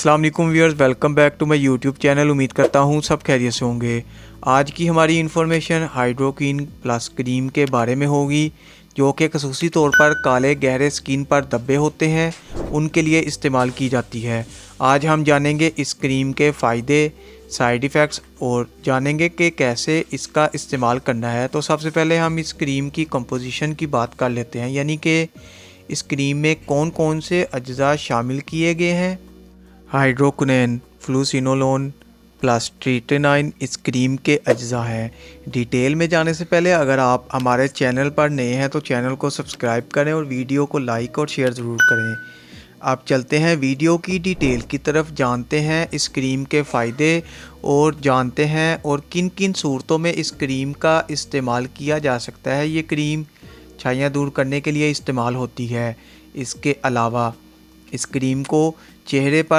अस्सलाम वालेकुम viewers, welcome back to my YouTube channel. उम्मीद करता हूँ सब खैरियत से होंगे। आज की हमारी इन्फॉर्मेशन हाइड्रोक्विन प्लस क्रीम के बारे में होगी, जो कि खसूसी तौर पर काले गहरे स्किन पर धब्बे होते हैं उनके लिए इस्तेमाल की जाती है। आज हम जानेंगे इस क्रीम के फ़ायदे, साइड इफ़ेक्ट्स और जानेंगे कि कैसे इसका इस्तेमाल करना है। तो सबसे पहले हम इस क्रीम की कंपोजिशन की बात कर लेते हैं, यानी कि इस क्रीम में कौन कौन से अज्जा शामिल किए गए हैं। हाइड्रोक्विनोन, फ्लूसिनोलोन प्लस ट्रिटेनाइन इस क्रीम के अज्जा हैं। डिटेल में जाने से पहले अगर आप हमारे चैनल पर नए हैं तो चैनल को सब्सक्राइब करें और वीडियो को लाइक और शेयर ज़रूर करें। अब चलते हैं वीडियो की डिटेल की तरफ, जानते हैं इस क्रीम के फ़ायदे और जानते हैं और किन किन सूरतों में इस क्रीम का इस्तेमाल किया जा सकता है। ये क्रीम छाइयाँ दूर करने के लिए इस्तेमाल होती है। इसके अलावा इस क्रीम को चेहरे पर